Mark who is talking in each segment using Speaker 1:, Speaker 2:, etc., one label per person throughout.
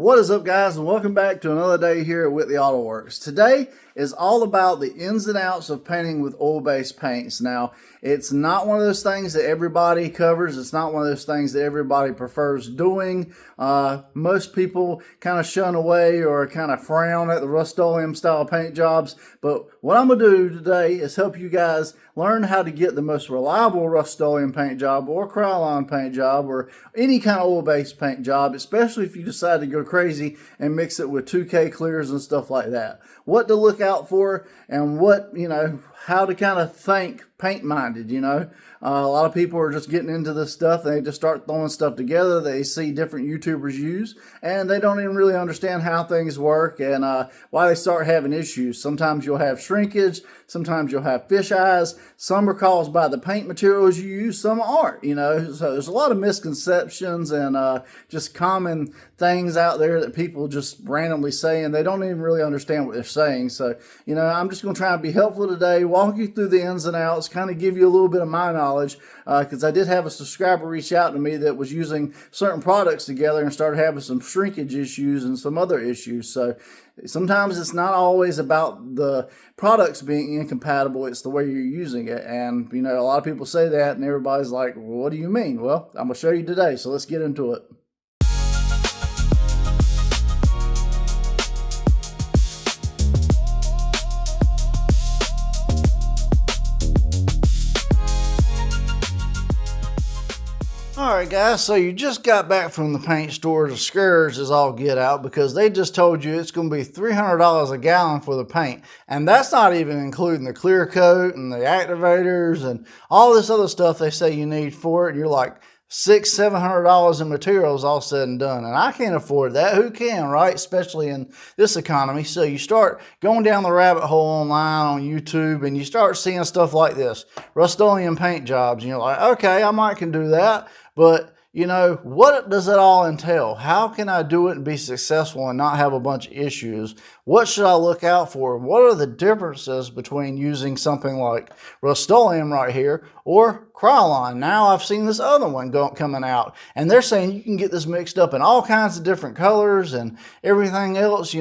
Speaker 1: What is up, guys, and welcome back to another day here at Whitley Auto Works. Today is all about the ins and outs of painting with oil-based paints. Now, it's not one of those things that everybody covers. It's not one of those things that everybody prefers doing. Most people kind of shun away or kind of frown at the Rustoleum style paint jobs. But what I'm going to do today is help you guys learn how to get the most reliable Rustoleum paint job or KRYLON paint job or any kind of oil-based paint job, especially if you decide to go crazy and mix it with 2K clears and stuff like that. What to look out for and what, how to kind of think paint-minded, A lot of people are just getting into this stuff. They just start throwing stuff together. They see different YouTubers use, and they don't even really understand how things work and why they start having issues. Sometimes you'll have shrinkage. Sometimes you'll have fish eyes. Some are caused by the paint materials you use. Some aren't, So there's a lot of misconceptions and just common things out there that people just randomly say, and they don't even really understand what they're saying. So, I'm just going to try and be helpful today, walk you through the ins and outs, kind of give you a little bit of my knowledge, because I did have a subscriber reach out to me that was using certain products together and started having some shrinkage issues and some other issues. So sometimes it's not always about the products being incompatible, it's the way you're using it. And, a lot of people say that and everybody's like, well, what do you mean? Well, I'm going to show you today, so let's get into it. Alright guys, so you just got back from the paint store, discouraged as all get out because they just told you it's going to be $300 a gallon for the paint. And that's not even including the clear coat and the activators and all this other stuff they say you need for it. And you're like $600-700 in materials all said and done. And I can't afford that. Who can, right? Especially in this economy. So you start going down the rabbit hole online on YouTube and you start seeing stuff like this. Rustoleum paint jobs. And you're like, okay, I might can do that. But, what does it all entail? How can I do it and be successful and not have a bunch of issues? What should I look out for? What are the differences between using something like Rustoleum right here or KRYLON? Now I've seen this other one coming out, and they're saying you can get this mixed up in all kinds of different colors and everything else,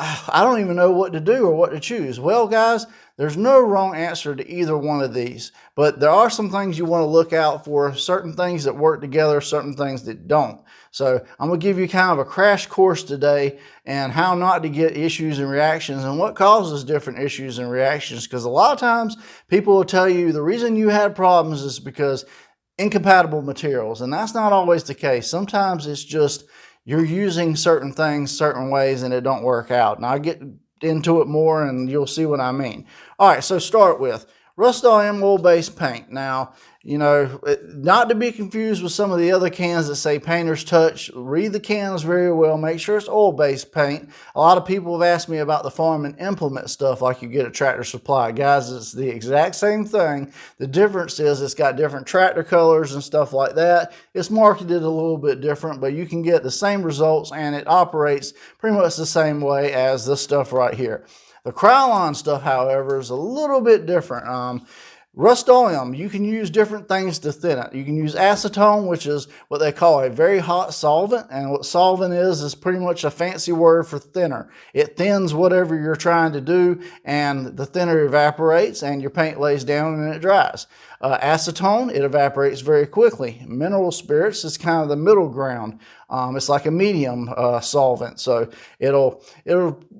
Speaker 1: I don't even know what to do or what to choose. Well, guys, there's no wrong answer to either one of these, but there are some things you want to look out for, certain things that work together, certain things that don't. So I'm going to give you kind of a crash course today and how not to get issues and reactions and what causes different issues and reactions, because a lot of times people will tell you the reason you had problems is because incompatible materials, and that's not always the case. Sometimes it's just you're using certain things certain ways and it don't work out. And I'll get into it more and you'll see what I mean. All right, so start with Rustoleum oil-based paint. Now, not to be confused with some of the other cans that say Painter's Touch. Read the cans very well. Make sure it's oil-based paint. A lot of people have asked me about the farm and implement stuff like you get at Tractor Supply. Guys, it's the exact same thing. The difference is it's got different tractor colors and stuff like that. It's marketed a little bit different, but you can get the same results and it operates pretty much the same way as this stuff right here. The KRYLON stuff, however, is a little bit different. Rustoleum, you can use different things to thin it. You can use acetone, which is what they call a very hot solvent. And what solvent is pretty much a fancy word for thinner. It thins whatever you're trying to do, and the thinner evaporates, and your paint lays down and it dries. Acetone, it evaporates very quickly. Mineral spirits is kind of the middle ground. It's like a medium solvent, so it'll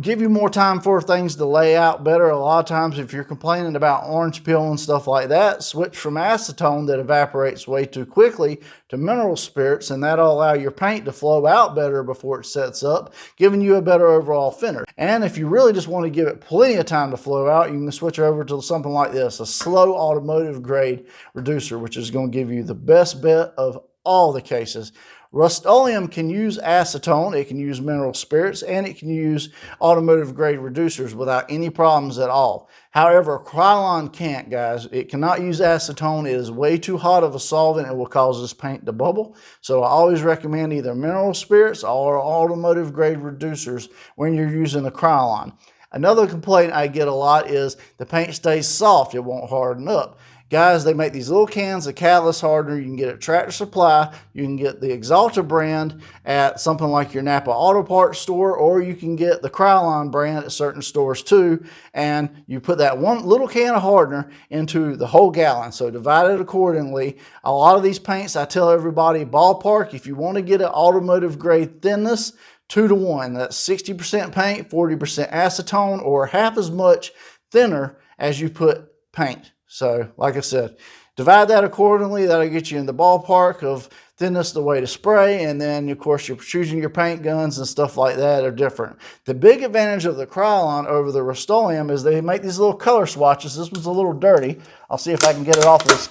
Speaker 1: give you more time for things to lay out better. A lot of times if you're complaining about orange peel and stuff like that, switch from acetone that evaporates way too quickly to mineral spirits, and that'll allow your paint to flow out better before it sets up, giving you a better overall finish. And if you really just want to give it plenty of time to flow out, you can switch over to something like this, a slow automotive grade reducer, which is going to give you the best bet of all the cases. Rustoleum can use acetone, it can use mineral spirits, and it can use automotive grade reducers without any problems at all. However, KRYLON can't, guys. It cannot use acetone. It is way too hot of a solvent. It will cause this paint to bubble. So I always recommend either mineral spirits or automotive grade reducers when you're using the KRYLON. Another complaint I get a lot is the paint stays soft. It won't harden up. Guys, they make these little cans of catalyst hardener. You can get at Tractor Supply. You can get the Axalta brand at something like your Napa Auto Parts store, or you can get the KRYLON brand at certain stores too. And you put that one little can of hardener into the whole gallon. So divide it accordingly. A lot of these paints, I tell everybody, ballpark, if you want to get an automotive grade thinness, 2 to 1. That's 60% paint, 40% acetone, or half as much thinner as you put paint. So like I said, divide that accordingly. That'll get you in the ballpark of thinness the way to spray. And then of course you're choosing your paint guns and stuff like that are different. The big advantage of the KRYLON over the Rustoleum is they make these little color swatches. This one's a little dirty. I'll see if I can get it off of this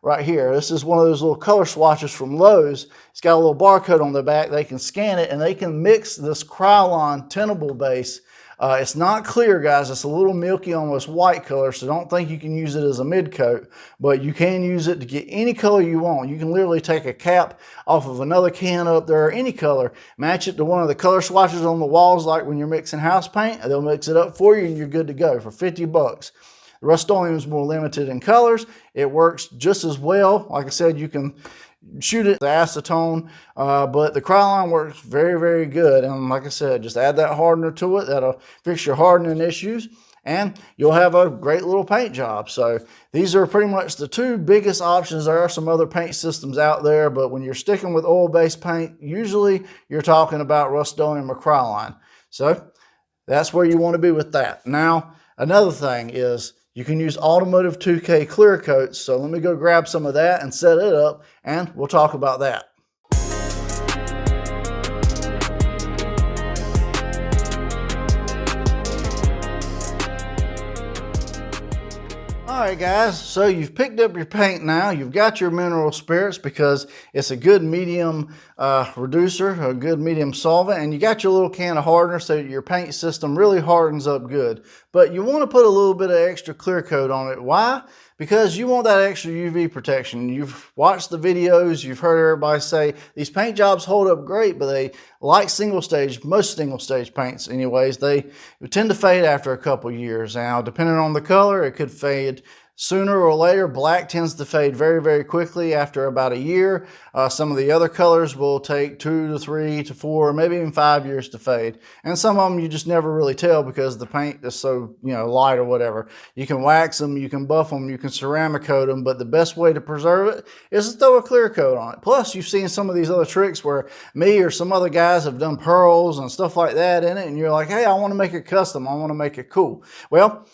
Speaker 1: right here. This is one of those little color swatches from Lowe's. It's got a little barcode on the back. They can scan it and they can mix this KRYLON tintable base. It's not clear, guys. It's a little milky, almost white color, so don't think you can use it as a mid coat, but you can use it to get any color you want. You can literally take a cap off of another can up there, any color, match it to one of the color swatches on the walls, like when you're mixing house paint, and they'll mix it up for you and you're good to go for 50 bucks. The Rustoleum is more limited in colors. It works just as well. Like I said, you can shoot it with acetone, but the KRYLON works very, very good. And like I said, just add that hardener to it. That'll fix your hardening issues and you'll have a great little paint job. So these are pretty much the two biggest options. There are some other paint systems out there, but when you're sticking with oil-based paint, usually you're talking about Rustoleum or KRYLON. So that's where you want to be with that. Now, another thing is you can use automotive 2K clear coats. So let me go grab some of that and set it up and we'll talk about that. All right, guys, so you've picked up your paint now. You've got your mineral spirits because it's a good medium reducer, a good medium solvent, and you got your little can of hardener so your paint system really hardens up good. But you want to put a little bit of extra clear coat on it. Why? Because you want that extra UV protection. You've watched the videos, you've heard everybody say these paint jobs hold up great, but they, like single stage, most single stage paints anyways, they tend to fade after a couple years. Now, depending on the color, it could fade sooner or later. Black tends to fade very, very quickly after about a year. Some of the other colors will take 2 to 3 to 4, maybe even 5 years to fade. And some of them you just never really tell because the paint is so, light or whatever. You can wax them, you can buff them, you can ceramic coat them, but the best way to preserve it is to throw a clear coat on it. Plus, you've seen some of these other tricks where me or some other guys have done pearls and stuff like that in it, and you're like, hey, I want to make it custom. I want to make it cool. Well,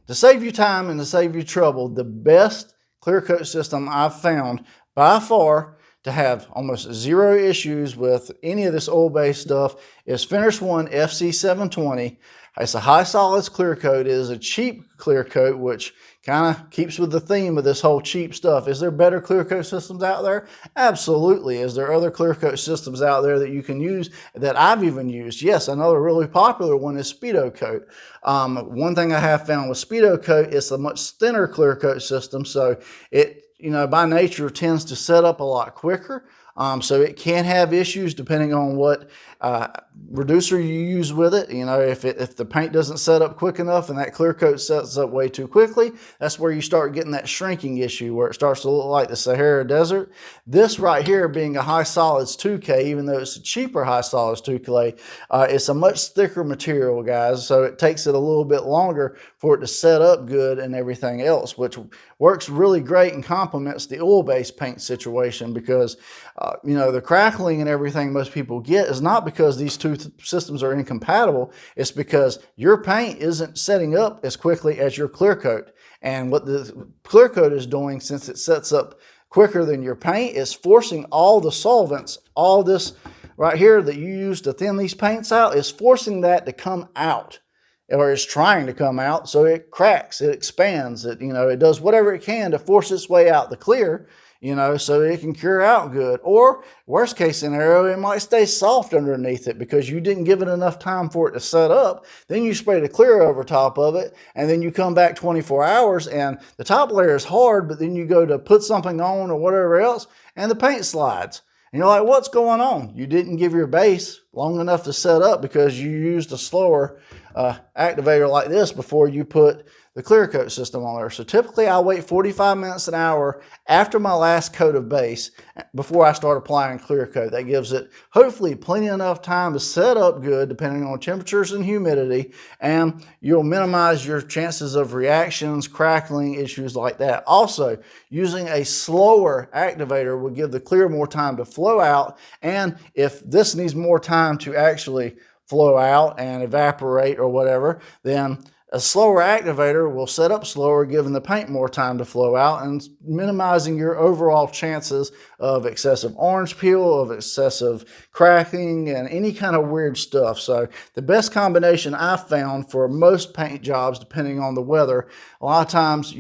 Speaker 1: to save you time and to save you trouble, the best clear coat system I've found by far to have almost zero issues with any of this oil-based stuff is Finish One FC720. It's a high solids clear coat. It is a cheap clear coat, which kind of keeps with the theme of this whole cheap stuff. Is there better clear coat systems out there? Absolutely. Is there other clear coat systems out there that you can use that I've even used? Yes, another really popular one is Speedo Coat. One thing I have found with Speedo Coat, it's a much thinner clear coat system, so it, by nature tends to set up a lot quicker. So it can have issues depending on what reducer you use with it. If the paint doesn't set up quick enough and that clear coat sets up way too quickly, that's where you start getting that shrinking issue where it starts to look like the Sahara Desert. This right here being a high solids 2K, even though it's a cheaper high solids 2K, it's a much thicker material, guys. So it takes it a little bit longer for it to set up good and everything else, which works really great and complements the oil-based paint situation because the crackling and everything most people get is not because these two systems are incompatible. It's because your paint isn't setting up as quickly as your clear coat. And what the clear coat is doing, since it sets up quicker than your paint, is forcing all the solvents, all this right here that you use to thin these paints out, is forcing that to come out, or is trying to come out. So it cracks, it expands, it does whatever it can to force its way out the clear, so it can cure out good. Or worst case scenario, it might stay soft underneath it because you didn't give it enough time for it to set up. Then you spray the clear over top of it, and then you come back 24 hours and the top layer is hard, but then you go to put something on or whatever else and the paint slides. And you're like, what's going on? You didn't give your base long enough to set up because you used a slower activator like this before you put the clear coat system on there. So typically I wait 45 minutes an hour after my last coat of base before I start applying clear coat. That gives it hopefully plenty enough time to set up good depending on temperatures and humidity, and you'll minimize your chances of reactions, crackling, issues like that. Also, using a slower activator will give the clear more time to flow out, and if this needs more time to actually flow out and evaporate or whatever, then a slower activator will set up slower, giving the paint more time to flow out and minimizing your overall chances of excessive orange peel, of excessive cracking, and any kind of weird stuff. So the best combination I've found for most paint jobs, depending on the weather, a lot of times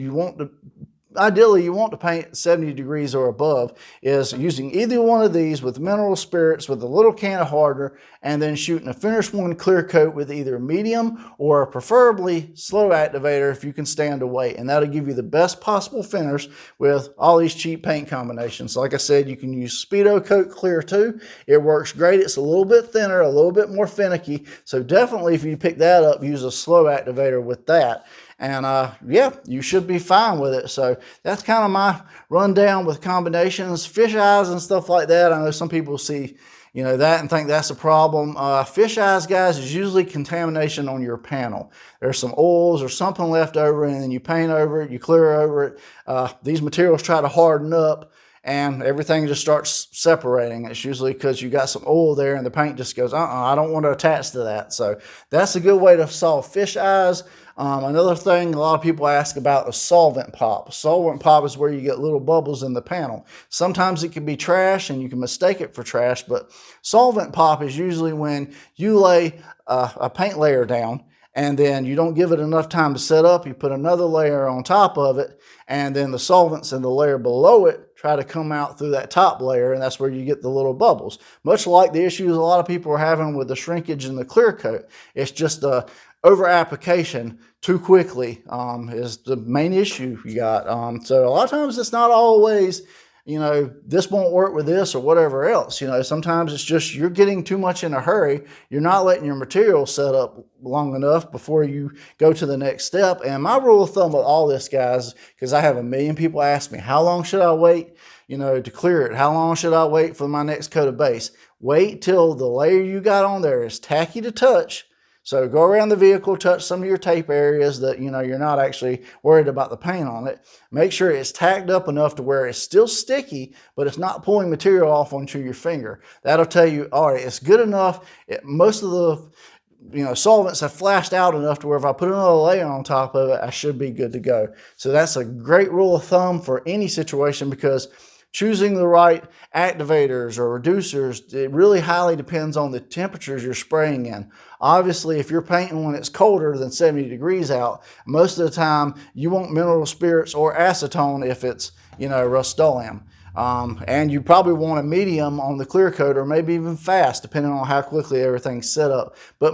Speaker 1: ideally you want to paint 70 degrees or above, is using either one of these with mineral spirits with a little can of hardener, and then shooting a finished one clear coat with either medium or preferably slow activator if you can stand to wait. And that'll give you the best possible finish with all these cheap paint combinations. Like I said, you can use Speedo Coat Clear too. It works great. It's a little bit thinner, a little bit more finicky. So definitely if you pick that up, use a slow activator with that. And yeah, you should be fine with it. So that's kind of my rundown with combinations. Fish eyes and stuff like that, I know some people see that and think that's a problem. Fish eyes, guys, is usually contamination on your panel. There's some oils or something left over, and then you paint over it, you clear over it. These materials try to harden up, and everything just starts separating. It's usually because you got some oil there and the paint just goes, I don't want to attach to that. So that's a good way to solve fish eyes. Another thing a lot of people ask about is solvent pop. Solvent pop is where you get little bubbles in the panel. Sometimes it can be trash and you can mistake it for trash, but solvent pop is usually when you lay a paint layer down and then you don't give it enough time to set up. You put another layer on top of it, and then the solvents in the layer below it try to come out through that top layer, and that's where you get the little bubbles. Much like the issues a lot of people are having with the shrinkage and the clear coat. It's just a over application too quickly is the main issue you got. So a lot of times it's not always, this won't work with this or whatever else. Sometimes it's just you're getting too much in a hurry. You're not letting your material set up long enough before you go to the next step. And my rule of thumb with all this, guys, because I have a million people ask me, how long should I wait, to clear it? How long should I wait for my next coat of base? Wait till the layer you got on there is tacky to touch. So go around the vehicle, touch some of your tape areas that you're not actually worried about the paint on it. Make sure it's tacked up enough to where it's still sticky, but it's not pulling material off onto your finger. That'll tell you, all right, it's good enough. Most of the solvents have flashed out enough to where if I put another layer on top of it, I should be good to go. So that's a great rule of thumb for any situation, because choosing the right activators or reducers, it really highly depends on the temperatures you're spraying in. Obviously, if you're painting when it's colder than 70 degrees out, most of the time you want mineral spirits or acetone if it's, Rustoleum. And you probably want a medium on the clear coat, or maybe even fast, depending on how quickly everything's set up. But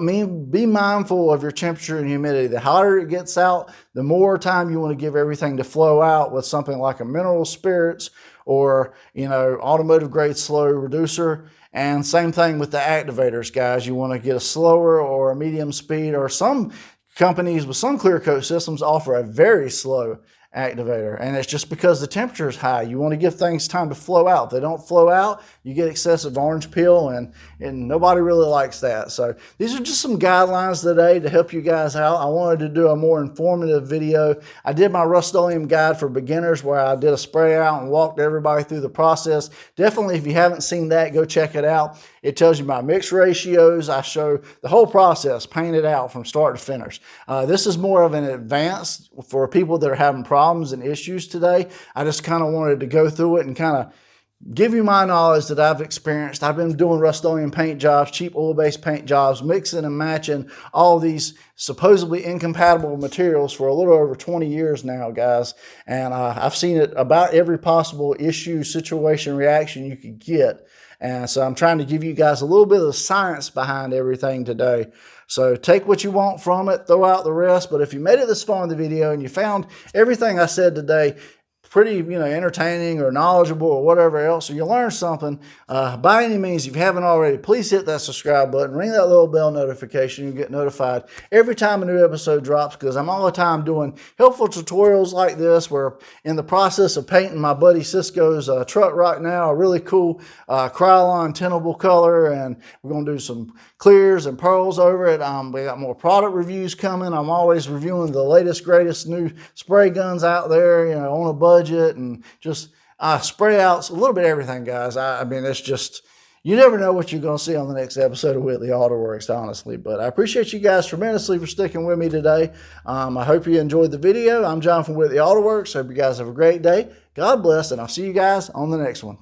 Speaker 1: be mindful of your temperature and humidity. The hotter it gets out, the more time you want to give everything to flow out with something like a mineral spirits or, automotive grade slow reducer. And same thing with the activators, guys. You want to get a slower or a medium speed, or some companies with some clear coat systems offer a very slow activator, and it's just because the temperature is high. You want to give things time to flow out. If they don't flow out, you get excessive orange peel, and nobody really likes that. So these are just some guidelines today to help you guys out. I wanted to do a more informative video. I did my Rustoleum guide for beginners, where I did a spray out and walked everybody through the process. Definitely, if you haven't seen that, go check it out. It tells you my mix ratios. I show the whole process painted out from start to finish. This is more of an advanced for people that are having problems and issues today. I just kind of wanted to go through it and kind of give you my knowledge that I've experienced. I've been doing Rustoleum paint jobs, cheap oil-based paint jobs, mixing and matching all these supposedly incompatible materials for a little over 20 years now, guys. And I've seen it about every possible issue, situation, reaction you could get. And so I'm trying to give you guys a little bit of the science behind everything today. So take what you want from it, throw out the rest. But if you made it this far in the video and you found everything I said today pretty, entertaining or knowledgeable or whatever else, or you learn something, by any means, if you haven't already, please hit that subscribe button, ring that little bell notification. You get notified every time a new episode drops, because I'm all the time doing helpful tutorials like this. We're in the process of painting my buddy Cisco's truck right now, a really cool KRYLON tintable color, and we're going to do some clears and pearls over it. We got more product reviews coming. I'm always reviewing the latest, greatest new spray guns out there, on a budget, and just spray outs, a little bit of everything, guys. I mean, it's just, you never know what you're going to see on the next episode of Whitley Auto Works, honestly. But I appreciate you guys tremendously for sticking with me today. I hope you enjoyed the video. I'm John from Whitley Auto Works. Hope you guys have a great day. God bless, and I'll see you guys on the next one.